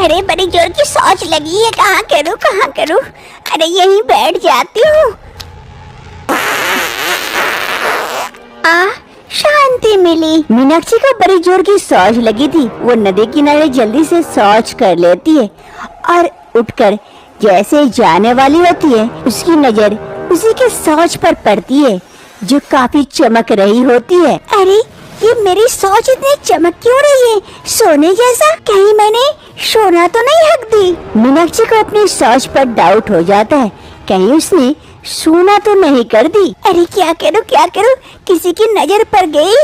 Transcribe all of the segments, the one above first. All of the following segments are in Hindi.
अरे बड़ी जोर की सोच लगी है, कहाँ करूँ। अरे यहीं बैठ जाती हूँ। शांति मिली। मीनाक्षी को बड़ी जोर की सोच लगी थी। वो नदी किनारे जल्दी से सोच कर लेती है और उठकर जैसे जाने वाली होती है, उसकी नजर उसी के सोच पर पड़ती है जो काफी चमक रही होती है। अरे ये मेरी सोच इतनी चमक क्यों रही है, सोने जैसा? कहीं मैंने सोना तो नहीं हक दी? मीनाक्षी को अपनी सोच पर डाउट हो जाता है, कहीं उसने सोना तो नहीं कर दी। अरे क्या करूँ, किसी की नजर पड़ गई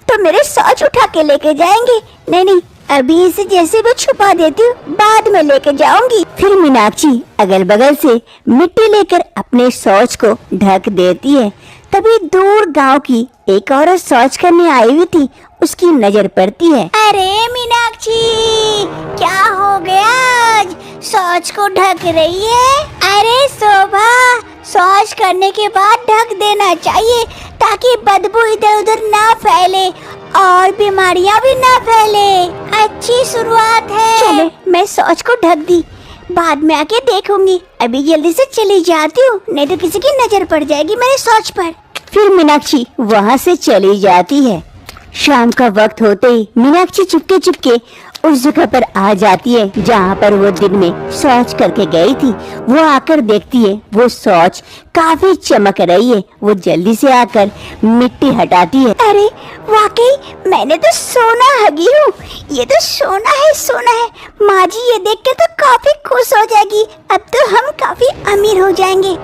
तो मेरे सोच उठा के लेके जाएंगे। नहीं, अभी इसे जैसे भी छुपा देती हूँ, बाद में लेके जाऊंगी। फिर मीनाक्षी अगल बगल से मिट्टी लेकर अपने सोच को ढक देती है। तभी दूर गांव की एक औरत शौच करने आई हुई थी, उसकी नजर पड़ती है। अरे मीनाक्षी, क्या हो गया? आज शौच को ढक रही है? अरे शोभा, शौच करने के बाद ढक देना चाहिए ताकि बदबू इधर उधर ना फैले और बीमारियां भी ना फैले। अच्छी शुरुआत है। चलो मैं शौच को ढक दी, बाद में आके देखूंगी। अभी जल्दी से चली जाती हूँ, नहीं तो किसी की नजर पड़ जाएगी मेरे शौच पर। फिर मीनाक्षी वहाँ से चली जाती है। शाम का वक्त होते ही मीनाक्षी चुपके उस जगह पर आ जाती है जहाँ पर वो दिन में शौच करके गई थी। वो आकर देखती है वो शौच काफी चमक रही है। वो जल्दी से आकर मिट्टी हटाती है। अरे वाकई मैंने तो सोना हगी हूँ, ये तो सोना है। माँ जी ये देख के तो काफी खुश हो जाएगी। अब तो हम काफी अमीर हो जाएंगे।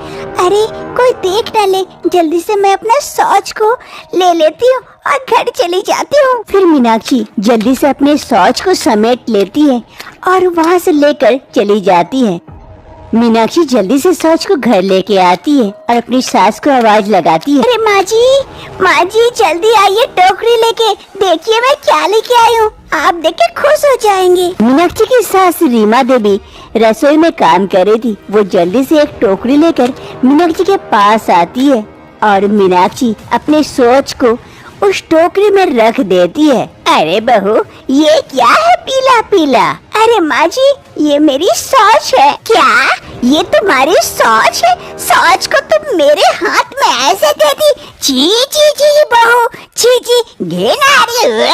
अरे कोई देख न ले, जल्दी से मैं अपना शौच को ले लेती हूँ और घर चली जाती हूँ। फिर मीनाक्षी जल्दी से अपने शौच को समेट लेती है और वहाँ से लेकर चली जाती है। मीनाक्षी जल्दी से शौच को घर लेके आती है और अपनी सास को आवाज लगाती है। अरे माँ जी जल्दी आइए, टोकरी लेके, देखिए मैं क्या लेके आई हूँ, आप देख के खुश हो जाएंगे। मीनाक्षी की सास रीमा देवी रसोई में काम कर रही थी। वो जल्दी से एक टोकरी लेकर मीनाक्षी के पास आती है और मीनाक्षी अपने शौच को उस टोकरी में रख देती है। अरे बहू, ये क्या है पीला पीला? अरे माँ जी, ये मेरी शौच है। क्या ये तुम्हारी शौच है? शौच को तुम मेरे हाथ में ऐसे दे दी? छी बहू, छी, घिन आ रही है।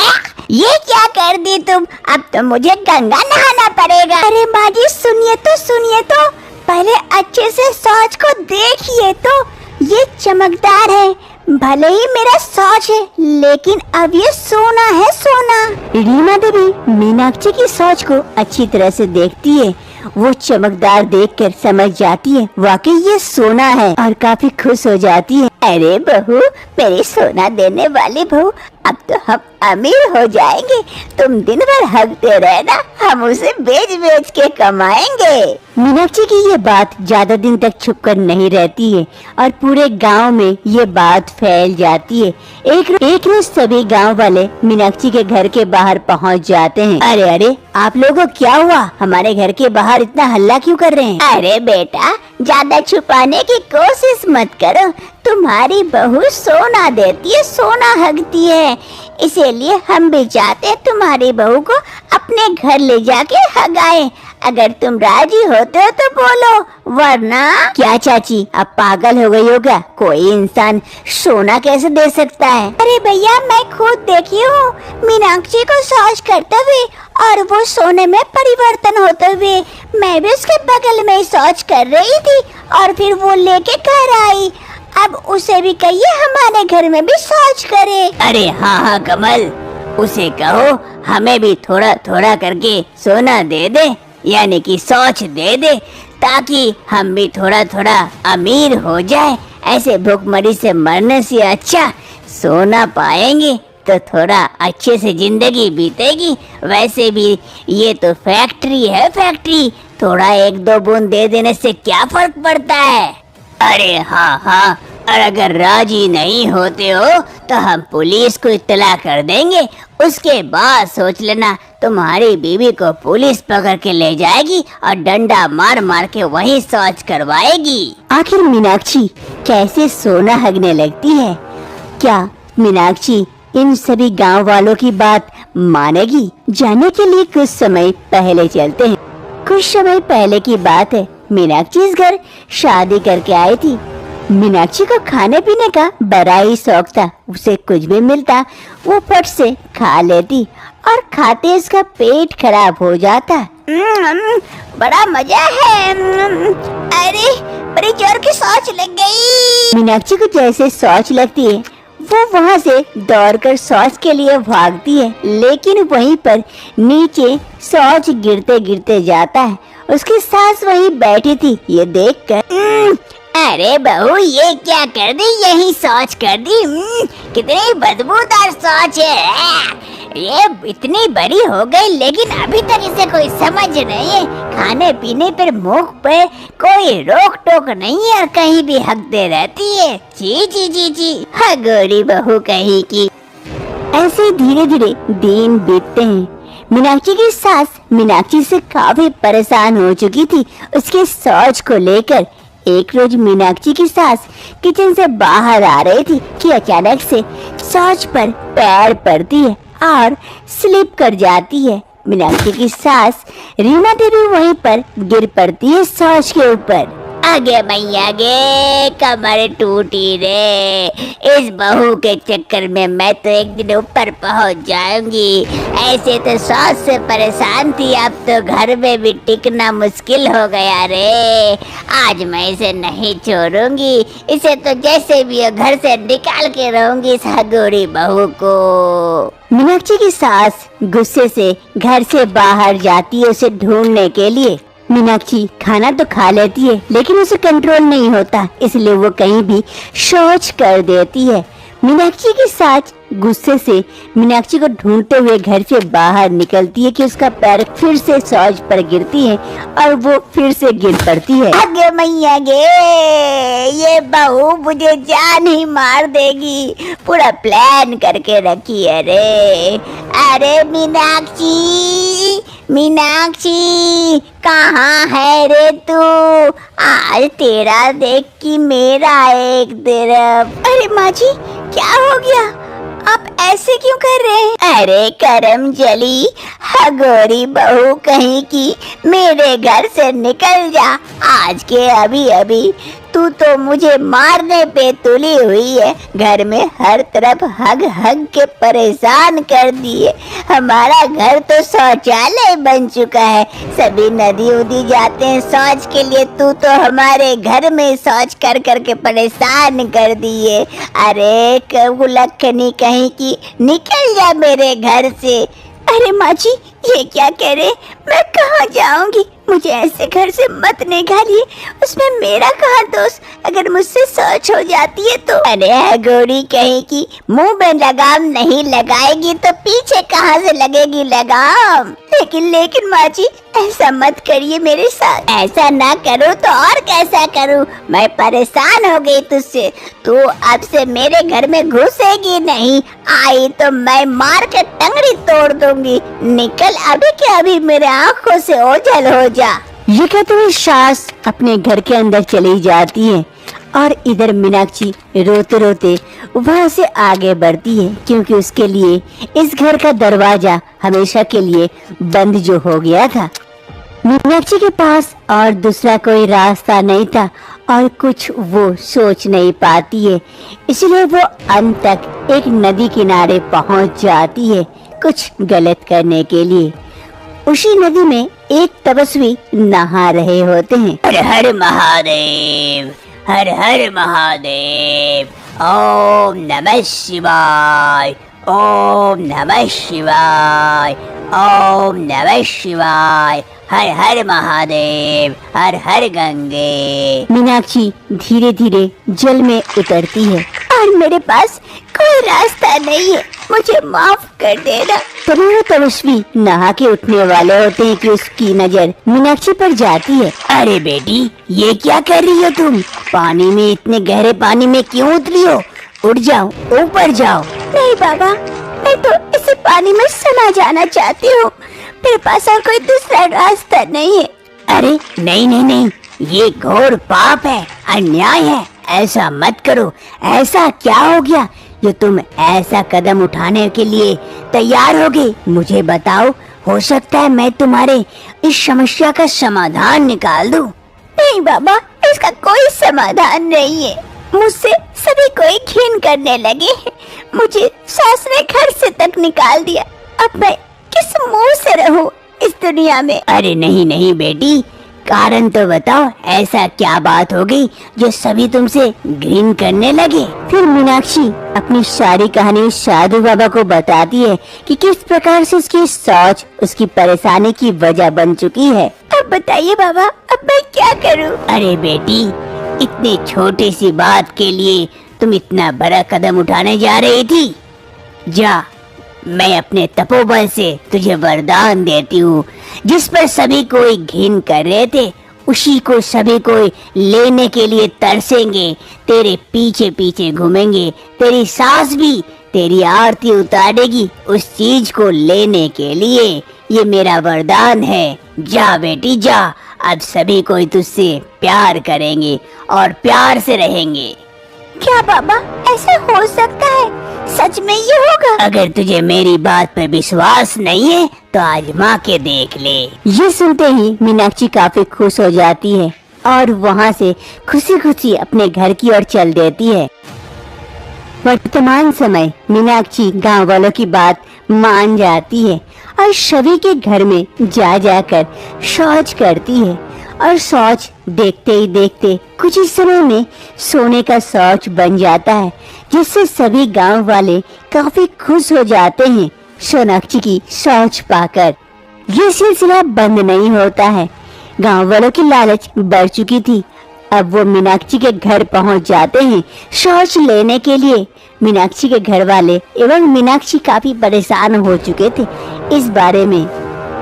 ये क्या कर दी तुम? अब तो मुझे गंगा नहाना पड़ेगा। अरे माँ जी सुनिए तो, पहले अच्छे से शौच को देखिए तो, ये चमकदार है। भले ही मेरा शौच है, लेकिन अब ये सोना है, सोना। रीमा देवी मीनाक्षी की शौच को अच्छी तरह से देखती है। वो चमकदार देखकर समझ जाती है वाकई ये सोना है और काफी खुश हो जाती है। अरे बहू, मेरी सोना देने वाली बहू, अब तो हम अमीर हो जाएंगे। तुम दिन भर हकते रहना, हम उसे बेच के कमाएंगे। मीनाक्षी की ये बात ज्यादा दिन तक छुपकर नहीं रहती है और पूरे गांव में ये बात फैल जाती है। एक रोज सभी गांव वाले मीनाक्षी के घर के बाहर पहुंच जाते हैं। अरे आप लोगों को क्या हुआ? हमारे घर के बाहर इतना हल्ला क्यों कर रहे हैं? अरे बेटा, ज्यादा छुपाने की कोशिश मत करो। तुम्हारी बहू सोना देती है, सोना हगती है, इसीलिए हम भी चाहते हैं तुम्हारी बहू को अपने घर ले जाके हगाए। अगर तुम राजी होते हो तो बोलो, वरना। क्या चाची, अब पागल हो गई हो क्या? कोई इंसान सोना कैसे दे सकता है? अरे भैया, मैं खुद देखी हूँ मीनाक्षी को शौच करते हुए और वो सोने में परिवर्तन होते हुए। मैं भी उसके बगल में शौच कर रही थी और फिर वो लेके घर आई। अब उसे भी कहिए हमारे घर में भी शौच करे। अरे हाँ कमल, उसे कहो हमें भी थोड़ा थोड़ा करके सोना दे दे, यानी कि शौच दे दे, ताकि हम भी थोड़ा थोड़ा अमीर हो जाए। ऐसे भूखमरी से मरने से अच्छा सोना पाएंगे तो थोड़ा अच्छे से जिंदगी बीतेगी। वैसे भी ये तो फैक्ट्री है, फैक्ट्री, थोड़ा एक दो बूंद दे देने से क्या फर्क पड़ता है? अरे हाँ, और अगर राजी नहीं होते हो तो हम पुलिस को इत्तला कर देंगे। उसके बाद सोच लेना, तुम्हारी बीवी को पुलिस पकड़ के ले जाएगी और डंडा मार मार के वहीं शौच करवाएगी। आखिर मीनाक्षी कैसे सोना हगने लगती है? क्या मीनाक्षी इन सभी गांव वालों की बात मानेगी? जानने के लिए कुछ समय पहले चलते हैं। कुछ समय पहले की बात है। मीनाक्षी इस घर शादी करके आई थी। मीनाक्षी को खाने पीने का बड़ा ही शौक था। उसे कुछ भी मिलता वो फट से खा लेती और खाते उसका पेट खराब हो जाता। बड़ा मजा है। अरे बड़ी जोर की शौच लग गई। मीनाक्षी को जैसे शौच लगती है वो वहाँ से दौड़कर शौच के लिए भागती है, लेकिन वहीं पर नीचे शौच गिरते गिरते जाता है। उसकी सास वहीं बैठी थी ये देखकर। अरे बहू ये क्या कर दी, यही शौच कर दी। कितनी बदबूदार शौच है। ये इतनी बड़ी हो गई लेकिन अभी तक इसे कोई समझ नहीं है। खाने पीने पर मुख पर कोई रोक टोक नहीं है और कहीं भी हकते रहती है। जी जी जी जी हगोरी बहू कहीं की। ऐसे धीरे धीरे दिन बीतते हैं। मीनाक्षी की सास मीनाक्षी से काफी परेशान हो चुकी थी उसके शौच को लेकर। एक रोज मीनाक्षी की सास किचन से बाहर आ रही थी कि अचानक से शौच पर पैर पड़ती है और स्लिप कर जाती है। मीनाक्षी की सास रीना देवी वहीं पर गिर पड़ती है शौच के ऊपर। आगे मैया गे कमर टूटी रे। इस बहू के चक्कर में मैं तो एक दिन ऊपर पहुंच जाऊंगी। ऐसे तो शौच से परेशान थी, अब तो घर में भी टिकना मुश्किल हो गया रे। आज मैं इसे नहीं छोड़ूंगी, इसे तो जैसे भी हो घर से निकाल के रहूंगी इस हगोरी बहू को। मीनाक्षी की सास गुस्से से घर से बाहर जाती है उसे ढूंढने के लिए। मीनाक्षी खाना तो खा लेती है लेकिन उसे कंट्रोल नहीं होता, इसलिए वो कहीं भी शौच कर देती है। मीनाक्षी की सास गुस्से से मीनाक्षी को ढूंढते हुए घर से बाहर निकलती है कि उसका पैर फिर से शौच पर गिरती है और वो फिर से गिर पड़ती है। आगे मैया गे ये बहू मुझे जान ही मार देगी, पूरा प्लान करके रखी है रे। अरे मीनाक्षी मीनाक्षी कहाँ है रे तू? आज तेरा देख कि मेरा एक तरफ। अरे माँ जी क्या हो गया, आप ऐसे क्यों कर रहे हैं? अरे करम जली हगोरी बहू कहीं की, मेरे घर से निकल जा आज के अभी अभी। तू तो मुझे मारने पे तुली हुई है, घर में हर तरफ हग हग के परेशान कर दिए। हमारा घर तो शौचालय बन चुका है, सभी नदी उदी जाते हैं शौच के लिए, तू तो हमारे घर में शौच कर कर के परेशान कर दिए। अरे कुलक्खनी कहीं की, निकल जा मेरे घर से। अरे माँ जी ये क्या कह रहे, मैं कहाँ जाऊंगी, मुझे ऐसे घर से मत निकालिए, उसमें मेरा कहाँ दोष, अगर मुझसे शौच हो जाती है तो। अरे गोरी कहीं की, मुंह में लगाम नहीं लगाएगी तो पीछे कहाँ से लगेगी लगाम। लेकिन माँ जी ऐसा मत करिए मेरे साथ, ऐसा ना करो तो और कैसा करूँ, मैं परेशान हो गई तुझसे। तू अब से मेरे घर में घुसेगी नहीं, आई तो मैं मार के टंगड़ी तोड़ दूंगी। निकल अभी के अभी मेरे आँखों से ओझल हो जा। ये कहते हुए सास अपने घर के अंदर चली जाती है और इधर मीनाक्षी रोते रोते वहाँ से आगे बढ़ती है, क्योंकि उसके लिए इस घर का दरवाजा हमेशा के लिए बंद जो हो गया था। मीनाक्षी के पास और दूसरा कोई रास्ता नहीं था और कुछ वो सोच नहीं पाती है, इसलिए वो अंत तक एक नदी किनारे पहुँच जाती है कुछ गलत करने के लिए। उसी नदी में एक तपस्वी नहा रहे होते हैं। हर हर महादेव, हर हर महादेव, ओम नमः शिवाय, ओम नमः शिवाय, ओम नमः शिवाय, हर हर महादेव, हर हर गंगे। मीनाक्षी धीरे धीरे जल में उतरती है और मेरे पास कोई रास्ता नहीं है, मुझे माफ कर देना। तभी तपस्वी नहा के उठने वाले होते हैं कि उसकी नजर मीनाक्षी पर जाती है। अरे बेटी ये क्या कर रही हो तुम, पानी में, इतने गहरे पानी में क्यों उतरी हो? उठ जाओ, ऊपर जाओ। नहीं बाबा, मैं तो इसी पानी में समा जाना चाहती हूँ, मेरे पास और कोई दूसरा रास्ता नहीं है। अरे नहीं नहीं नहीं, ये घोर पाप है, अन्याय है, ऐसा मत करो। ऐसा क्या हो गया जो तुम ऐसा कदम उठाने के लिए तैयार हो गई? मुझे बताओ, हो सकता है मैं तुम्हारे इस समस्या का समाधान निकाल दूं। नहीं बाबा, इसका कोई समाधान नहीं है। मुझसे सभी कोई घिन करने लगे हैं। मुझे सास ने घर से तक निकाल दिया। अब मैं किस मुंह से रहूं इस दुनिया में? अरे नहीं नहीं बेटी, कारण तो बताओ, ऐसा क्या बात हो गई जो सभी तुमसे घृण करने लगे? फिर मीनाक्षी अपनी सारी कहानी साधु बाबा को बताती है कि किस प्रकार से उसकी सोच उसकी परेशानी की वजह बन चुकी है। अब बताइए बाबा, अब मैं क्या करूं? अरे बेटी, इतनी छोटी सी बात के लिए तुम इतना बड़ा कदम उठाने जा रही थी? जा, मैं अपने तपोबल से तुझे वरदान देती हूँ। जिस पर सभी कोई घिन कर रहे थे, उसी को सभी कोई लेने के लिए तरसेंगे, तेरे पीछे पीछे घूमेंगे। तेरी सास भी तेरी आरती उतारेगी उस चीज को लेने के लिए। ये मेरा वरदान है। जा बेटी जा, अब सभी कोई तुझसे प्यार करेंगे और प्यार से रहेंगे। क्या बाबा, ऐसा हो सकता है? सच में ये होगा? अगर तुझे मेरी बात पर विश्वास नहीं है तो आजमा के देख ले। ये सुनते ही मीनाक्षी काफी खुश हो जाती है और वहाँ से खुशी खुशी अपने घर की ओर चल देती है। वर्तमान समय मीनाक्षी गांव वालों की बात मान जाती है और सभी के घर में जा जाकर शौच करती है और शौच देखते ही देखते कुछ ही समय में सोने का शौच बन जाता है, जिससे सभी गांव वाले काफी खुश हो जाते हैं सोनाक्षी की शौच पाकर। ये सिलसिला बंद नहीं होता है। गांव वालों की लालच बढ़ चुकी थी। अब वो मीनाक्षी के घर पहुंच जाते हैं शौच लेने के लिए। मीनाक्षी के घर वाले एवं मीनाक्षी काफी परेशान हो चुके थे इस बारे में।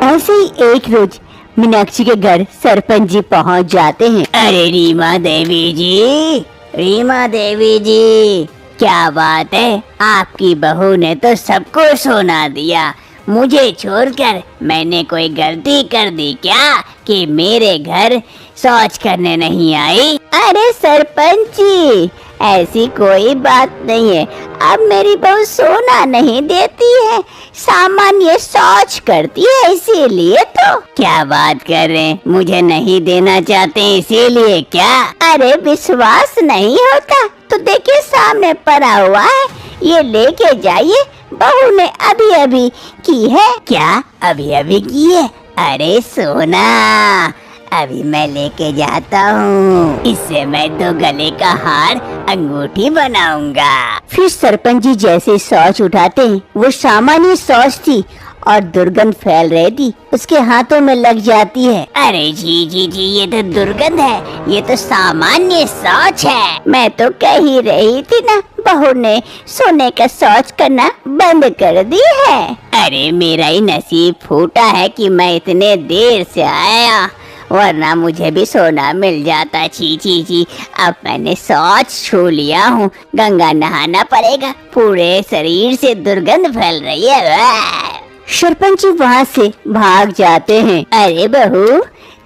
ऐसे ही एक रोज मीनाक्षी के घर सरपंच जी पहुंच जाते हैं। अरे रीमा देवी जी, रीमा देवी जी, क्या बात है? आपकी बहू ने तो सबको सोना दिया, मुझे छोड़कर। मैंने कोई गलती कर दी क्या कि मेरे घर शौच करने नहीं आई? अरे सरपंच जी, ऐसी कोई बात नहीं है। अब मेरी बहू सोना नहीं देती है, सामान्य शौच करती है, इसीलिए। तो क्या बात कर रहे हैं? मुझे नहीं देना चाहते इसीलिए क्या? अरे विश्वास नहीं होता तो देखिए सामने पड़ा हुआ है, ये लेके जाइए। बहू ने अभी अभी की है। क्या अभी अभी की है? अरे सोना, अभी मैं लेके जाता हूँ। इससे मैं तो गले का हार, अंगूठी बनाऊंगा। फिर सरपंच जी जैसे शौच उठाते हैं, वो सामान्य शौच थी और दुर्गंध फैल रही थी, उसके हाथों में लग जाती है। अरे जी जी जी, ये तो दुर्गंध है, ये तो सामान्य शौच है। मैं तो कह ही रही थी ना, बहू ने सोने का शौच करना बंद कर दी है। अरे मेरा ही नसीब फूटा है कि मैं इतने देर से आया, वरना मुझे भी सोना मिल जाता। छी छी छी, अब मैंने शौच छू लिया हूँ, गंगा नहाना पड़ेगा, पूरे शरीर से दुर्गंध फैल रही है। सरपंच जी वहाँ से भाग जाते हैं। अरे बहू,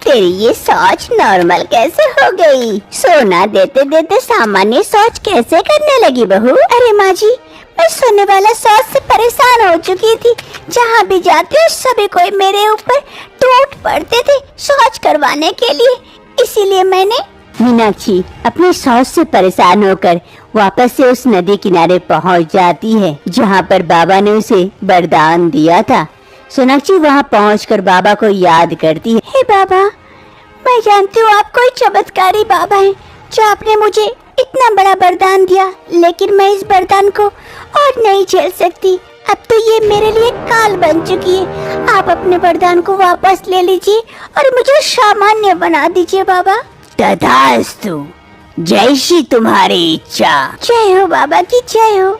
तेरी ये शौच नॉर्मल कैसे हो गई? सोना देते देते सामान्य शौच कैसे करने लगी बहू? अरे माँ जी, मैं सोने वाला शौच से परेशान हो चुकी थी। जहाँ भी जाती हूँ सभी कोई मेरे ऊपर टूट पड़ते थे शौच करवाने के लिए, इसीलिए मैंने। मीनाक्षी अपने शौच से परेशान होकर वापस से उस नदी किनारे पहुंच जाती है जहां पर बाबा ने उसे वरदान दिया था। सोनाक्षी वहां पहुंचकर बाबा को याद करती है। हे बाबा, मैं जानती हूँ आप कोई चमत्कारी बाबा हैं, जो आपने मुझे इतना बड़ा वरदान दिया, लेकिन मैं इस वरदान को और नहीं झेल सकती। अब तो ये मेरे लिए काल बन चुकी है। आप अपने वरदान को वापस ले लीजिए और मुझे सामान्य बना दीजिए बाबा। तथास्तु, जैसी तुम्हारी इच्छा। जय हो बाबा की जय हो।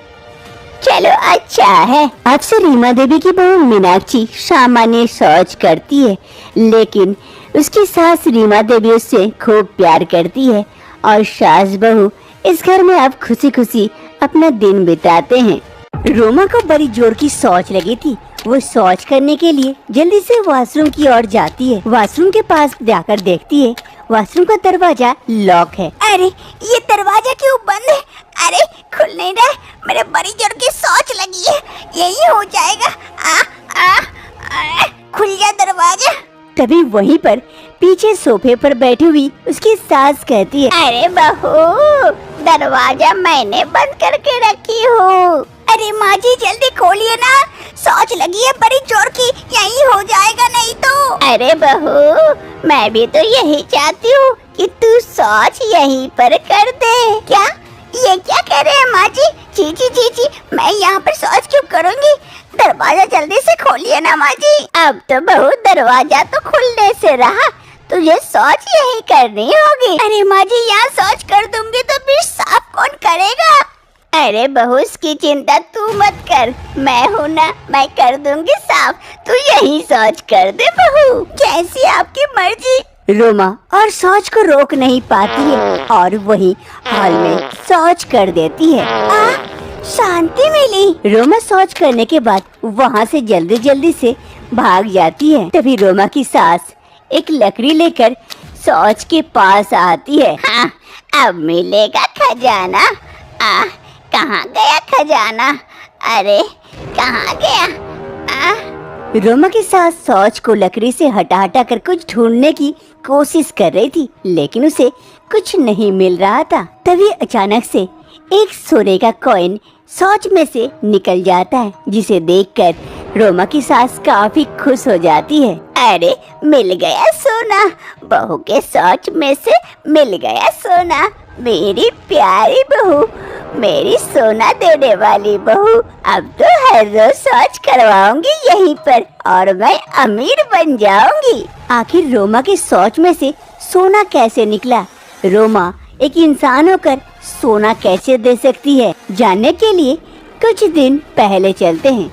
चलो अच्छा है। अब से रीमा देवी की बहू मीनाक्षी सामान्य शौच करती है, लेकिन उसकी सास रीमा देवी उससे खूब प्यार करती है और सास बहू इस घर में अब खुशी खुशी अपना दिन बिताते हैं। रोमा को बड़ी जोर की शौच लगी थी। वो शौच करने के लिए जल्दी से वॉशरूम की ओर जाती है। वॉशरूम के पास जाकर देखती है वॉशरूम का दरवाजा लॉक है। अरे ये दरवाजा क्यों बंद है? अरे खुल नहीं रहा है, मेरे बड़ी जोर की शौच लगी है, यही हो जाएगा। खुल जा दरवाजा। तभी वहीं पर पीछे सोफे पर बैठी हुई उसकी सास कहती है, अरे बहू, दरवाजा मैंने बंद करके रखी हूँ। अरे माँ जी जल्दी खोलिए ना, शौच लगी है बड़ी जोर की, यही हो जाएगा नहीं तो। अरे बहू, मैं भी तो यही चाहती हूँ कि तू शौच यहीं पर कर दे। क्या ये क्या कह रहे हैं माँ जी? जी जी जी जी, मैं यहाँ पर शौच क्यों करूँगी? दरवाजा जल्दी से खोलिए ना माँ जी। अब तो बहू दरवाजा तो खुलने से रहा, तुझे शौच यही करनी होगी। अरे माँ जी यहाँ शौच कर दूंगी तो फिर साफ कौन करेगा? अरे बहू इसकी चिंता तू मत कर, मैं हूँ ना, मैं कर दूंगी साफ, तू यही शौच कर दे बहू। जैसी आपकी मर्जी। रोमा और शौच को रोक नहीं पाती है और वही हाल में शौच कर देती है। शांति मिली। रोमा शौच करने के बाद वहाँ से जल्दी जल्दी से भाग जाती है। तभी रोमा की सास एक लकड़ी लेकर शौच के पास आती है। हाँ, अब मिलेगा खजाना। कहाँ गया खजाना? अरे कहाँ गया? रोमा की सास शौच को लकड़ी से हटा हटा कर कुछ ढूंढने की कोशिश कर रही थी, लेकिन उसे कुछ नहीं मिल रहा था। तभी अचानक से एक सोने का कॉइन शौच में से निकल जाता है, जिसे देखकर रोमा की सास काफी खुश हो जाती है। अरे मिल गया सोना, बहू के शौच में से मिल गया सोना। मेरी प्यारी बहू, मेरी सोना देने वाली बहू, अब तो हर रोज शौच करवाऊंगी यहीं पर और मैं अमीर बन जाऊंगी। आखिर रोमा के शौच में से सोना कैसे निकला? रोमा एक इंसान होकर सोना कैसे दे सकती है? जानने के लिए कुछ दिन पहले चलते हैं।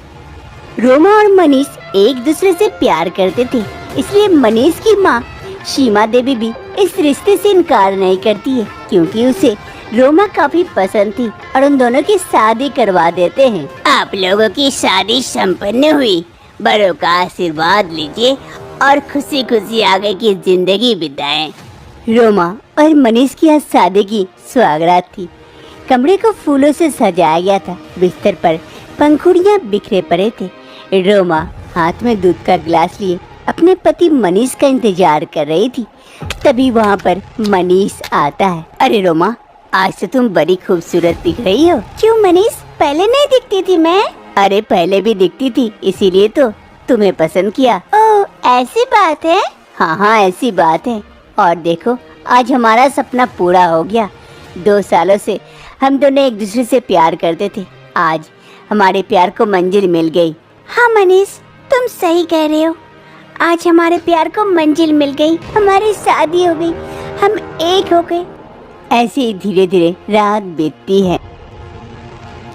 रोमा और मनीष एक दूसरे से प्यार करते थे, इसलिए मनीष की माँ सीमा देवी भी इस रिश्ते से इनकार नहीं करती है, क्योंकि उसे रोमा काफी पसंद थी और उन दोनों की शादी करवा देते हैं। आप लोगों की शादी संपन्न हुई, बड़ों का आशीर्वाद लीजिए और खुशी खुशी आगे की जिंदगी बिताएं। रोमा और मनीष की आज शादी की सुहागरात थी। कमरे को फूलों से सजाया गया था, बिस्तर पर पंखुड़ियाँ बिखरे पड़े थे। रोमा हाथ में दूध का गिलास लिए अपने पति मनीष का इंतजार कर रही थी। तभी वहाँ पर मनीष आता है। अरे रोमा, आज तो तुम बड़ी खूबसूरत दिख रही हो। क्यों मनीष, पहले नहीं दिखती थी मैं? अरे पहले भी दिखती थी, इसीलिए तो तुम्हें पसंद किया। ओह ऐसी बात है? हाँ हाँ ऐसी बात है। और देखो आज हमारा सपना पूरा हो गया। 2 सालों से हम दोनों एक दूसरे से प्यार करते थे, आज हमारे प्यार को मंजिल मिल गई। हाँ मनीष, तुम सही कह रहे हो, आज हमारे प्यार को मंजिल मिल गई, हमारी शादी हो गई, हम एक हो गए। ऐसे ही धीरे धीरे रात बीतती है।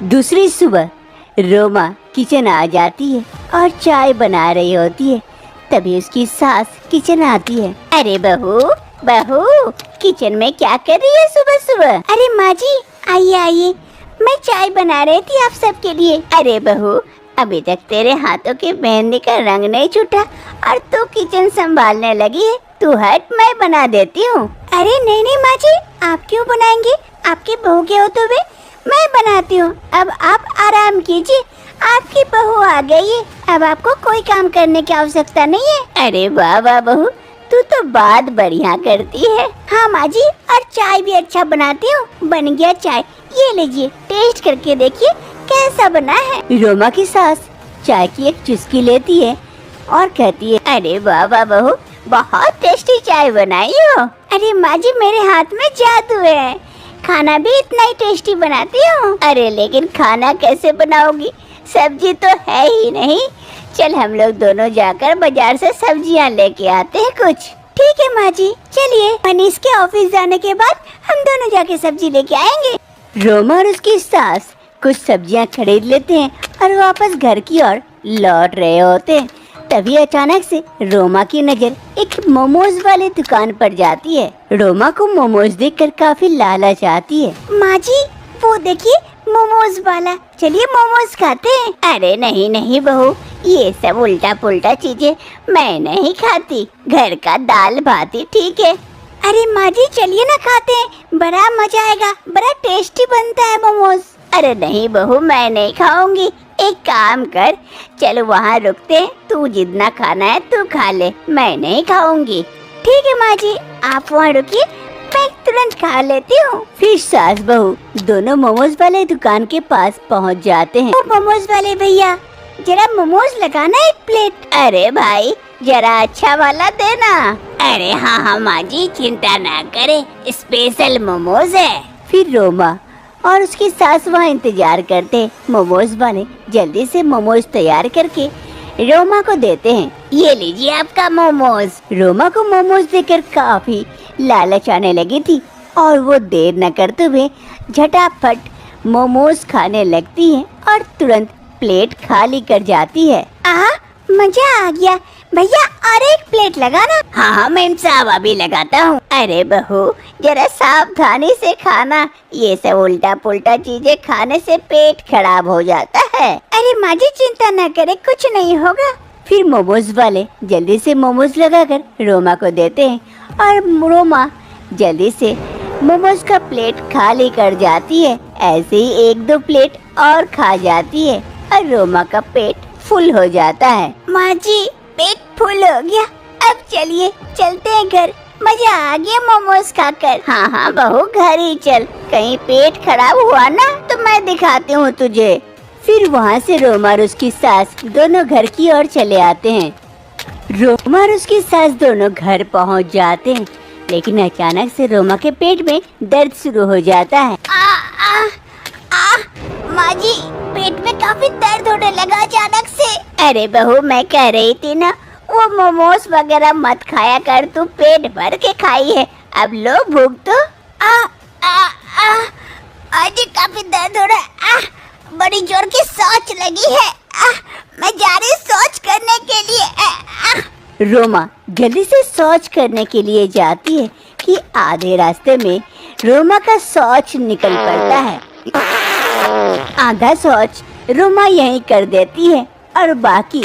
दूसरी सुबह रोमा किचन आ जाती है और चाय बना रही होती है। तभी उसकी सास किचन आती है। अरे बहू बहू, किचन में क्या कर रही है सुबह सुबह? अरे माँ जी आइए आइए, मैं चाय बना रही थी आप सबके लिए। अरे बहू, अभी तक तेरे हाथों के मेहंदी का रंग नहीं छूटा और तू किचन संभालने लगी है। तू हट, मैं बना देती हूँ। अरे नहीं नहीं माँ जी, आप क्यों बनाएंगे? आपकी बहू के होते हुए मैं बनाती हूँ। अब आप आराम कीजिए, आपकी बहू आ गई है, अब आपको कोई काम करने की आवश्यकता नहीं है। अरे वाह वाह बहू, तू तो बात बढ़िया करती है। हाँ माँ जी, और चाय भी अच्छा बनाती हूँ। बन गया चाय, ये लीजिए टेस्ट करके देखिए कैसा बना है। रोमा की सास चाय की एक चुस्की लेती है और कहती है, अरे वाह वाह बहू, बहुत टेस्टी चाय बनाई हो। अरे माँ जी, मेरे हाथ में जादू है, खाना भी इतना ही टेस्टी बनाती हूँ। अरे लेकिन खाना कैसे बनाओगी, सब्जी तो है ही नहीं। चल हम लोग दोनों जाकर बाजार से सब्जियाँ लेके आते हैं कुछ। ठीक है माँ जी, चलिए। मनीष के ऑफिस जाने के बाद हम दोनों जाके सब्जी लेके आएंगे। रोमा और उसकी सास कुछ सब्जियाँ खरीद लेते हैं और वापस घर की ओर लौट रहे होते हैं। तभी अचानक से रोमा की नजर एक मोमोज वाले दुकान पर जाती है। रोमा को मोमोज देखकर काफी लालच आती है। माँ जी वो देखिए मोमोज वाला, चलिए मोमोज खाते हैं। अरे नहीं नहीं बहू, ये सब उल्टा पुल्टा चीजें मैं नहीं खाती, घर का दाल भात ही ठीक है। अरे माँ जी चलिए ना खाते हैं, बड़ा मजा आएगा, बड़ा टेस्टी बनता है मोमोज। अरे नहीं बहू, मैं नहीं खाऊंगी, एक काम कर, चलो वहाँ रुकते हैं, तू जितना खाना है तू खा ले, मैं नहीं खाऊंगी। ठीक है माँ जी, आप वहाँ रुकिए, मैं तुरंत खा लेती हूँ। फिर सास बहू दोनों मोमोज वाले दुकान के पास पहुँच जाते हैं। मोमोज वाले भैया, जरा मोमोज लगाना एक प्लेट। अरे भाई, जरा अच्छा वाला देना। अरे हाँ हाँ माँ जी, चिंता ना करे, स्पेशल मोमोज है। फिर रोमा और उसकी सास वहाँ इंतजार करते। मोमोज वाले जल्दी से मोमोज तैयार करके रोमा को देते हैं। ये लीजिए आपका मोमोज। रोमा को मोमोज देकर काफी लालच आने लगी थी और वो देर न करते हुए झटाफट मोमोज खाने लगती है और तुरंत प्लेट खाली कर जाती है। मजा आ गया भैया, और एक प्लेट लगाना। हाँ हाँ मेम साहब, अभी लगाता हूँ। अरे बहू, जरा सावधानी से खाना, ये सब उल्टा पुल्टा चीजें खाने से पेट खराब हो जाता है। अरे माँ जी चिंता न करे, कुछ नहीं होगा। फिर मोमोज वाले जल्दी से मोमोज लगाकर रोमा को देते हैं और रोमा जल्दी से मोमोज का प्लेट खाली कर जाती है। ऐसे ही एक दो प्लेट और खा जाती है और रोमा का पेट फुल हो जाता है। माँ जी पेट फुल हो गया, अब चलिए चलते हैं घर, मजा आ गया मोमोज खाकर। हाँ हाँ बहू, घर ही चल, कहीं पेट खराब हुआ ना तो मैं दिखाती हूँ तुझे। फिर वहाँ से रोमा और उसकी सास दोनों घर की ओर चले आते हैं। रोमा और उसकी सास दोनों घर पहुँच जाते हैं, लेकिन अचानक से रोमा के पेट में दर्द शुरू हो जाता है। माँ जी, पेट में काफी दर्द होने लगा अचानक से। अरे बहू, मैं कह रही थी ना, वो मोमोज वगैरह मत खाया कर, तू पेट भर के खाई है, अब लो भूख तो। आज काफी दर्द हो रहा है, बड़ी जोर की सोच लगी है, मैं जा रही सोच करने के लिए। रोमा जल्दी से शौच करने के लिए जाती है कि आधे रास्ते में रोमा का शौच निकल पड़ता है। आधा शौच रोमा यहीं कर देती है और बाकी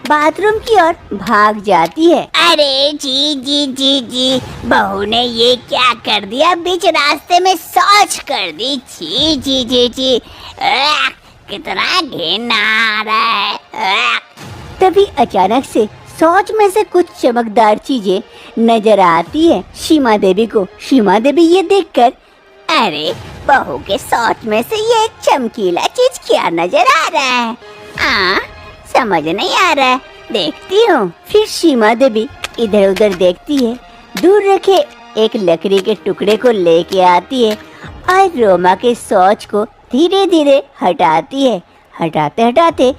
बाथरूम की ओर भाग जाती है। अरे जी जी जी जी, बहू ने ये क्या कर दिया, बीच रास्ते में शौच कर दी। जी जी जी जी, कितना घिन आ रहा है। तभी अचानक से शौच में से कुछ चमकदार चीजें नजर आती है सीमा देवी को। सीमा देवी ये देखकर, अरे बहू के शौच में से ये एक चमकीला चीज क्या नजर आ रहा है? समझ नहीं आ रहा है, देखती हूँ। फिर सीमा देवी इधर उधर देखती है, दूर रखे एक लकड़ी के टुकड़े को लेके आती है और रोमा के शौच को धीरे धीरे हटाती है। हटाते हटाते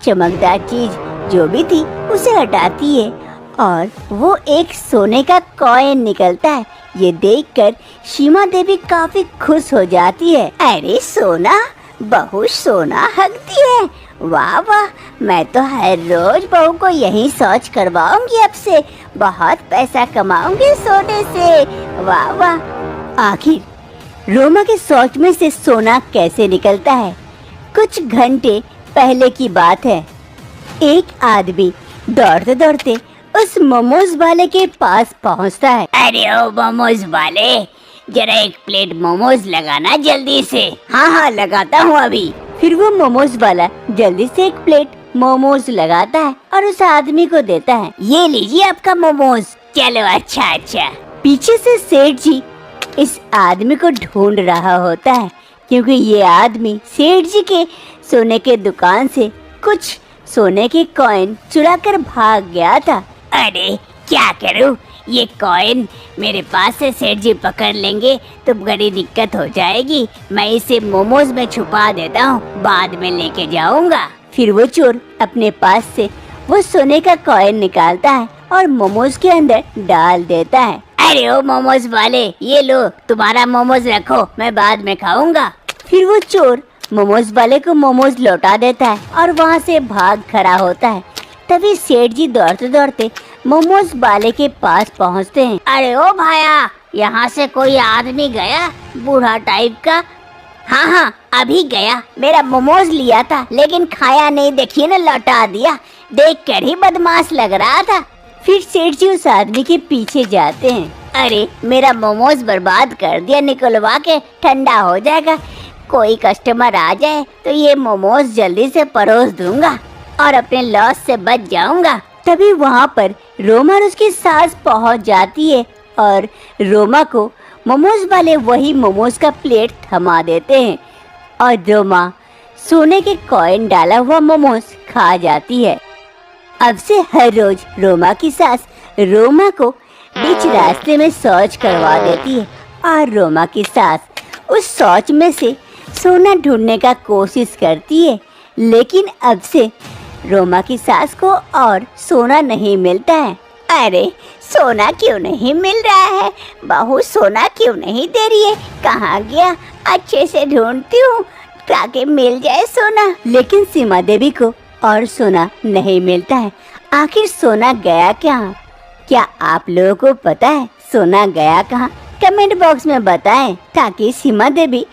चमकदार चीज जो भी थी उसे हटाती है और वो एक सोने का कॉइन निकलता है। ये देखकर सीमा देवी काफी खुश हो जाती है। अरे सोना, बहू सोना हकती है, वाह वाह, मैं तो हर रोज बहू को यही शौच करवाऊंगी, अब से बहुत पैसा कमाऊंगी सोने से, वाह वाह। आखिर रोमा के शौच में से सोना कैसे निकलता है? कुछ घंटे पहले की बात है। एक आदमी दौड़ते दौड़ते उस मोमोज वाले के पास पहुंचता है। अरे ओ मोमोज वाले, जरा एक प्लेट मोमोज लगाना जल्दी से। हाँ हाँ लगाता हूँ अभी। फिर वो मोमोज वाला जल्दी से एक प्लेट मोमोज लगाता है और उस आदमी को देता है। ये लीजिए आपका मोमोज। चलो अच्छा अच्छा। पीछे से सेठ जी इस आदमी को ढूंढ रहा होता है, क्योंकि ये आदमी सेठ जी के सोने के दुकान से कुछ सोने के कॉइन चुरा कर भाग गया था। अरे क्या करूं, ये कॉइन मेरे पास से सेठ जी पकड़ लेंगे तो बड़ी दिक्कत हो जाएगी। मैं इसे मोमोज में छुपा देता हूँ, बाद में लेके जाऊंगा। फिर वो चोर अपने पास से वो सोने का कॉइन निकालता है और मोमोज के अंदर डाल देता है। अरे ओ मोमोज वाले, ये लो तुम्हारा मोमोज रखो, मैं बाद में खाऊंगा। फिर वो चोर मोमोज वाले को मोमोज लौटा देता है और वहाँ से भाग खड़ा होता है। तभी सेठ जी दौड़ते दौड़ते मोमोज वाले के पास पहुँचते हैं। अरे ओ भाया, यहाँ से कोई आदमी गया बूढ़ा टाइप का? हाँ हाँ अभी गया, मेरा मोमोज लिया था लेकिन खाया नहीं, देखिए ना लौटा दिया, देख कर ही बदमाश लग रहा था। फिर सेठ जी उस आदमी के पीछे जाते हैं। अरे मेरा मोमोज बर्बाद कर दिया, निकलवा के ठंडा हो जाएगा, कोई कस्टमर आ जाए तो ये मोमोज जल्दी से परोस दूंगा और अपने लॉस से बच जाऊंगा। तभी वहाँ पर रोमा और उसकी सास पहुँच जाती है और रोमा को मोमोज वाले वही मोमोज का प्लेट थमा देते हैं और रोमा सोने के कॉइन डाला हुआ मोमोज खा जाती है। अब से हर रोज रोमा की सास रोमा को बीच रास्ते में शौच करवा देती है और रोमा की सास उस शौच में से सोना ढूंढने का कोशिश करती है, लेकिन अब से रोमा की सास को और सोना नहीं मिलता है। अरे सोना क्यों नहीं मिल रहा है, बहू सोना क्यों नहीं दे रही है, कहाँ गया, अच्छे से ढूंढती हूँ ताकि मिल जाए सोना। लेकिन सीमा देवी को और सोना नहीं मिलता है। आखिर सोना गया कहाँ? क्या आप लोगों को पता है सोना गया कहाँ? कमेंट बॉक्स में बताएं ताकि सीमा देवी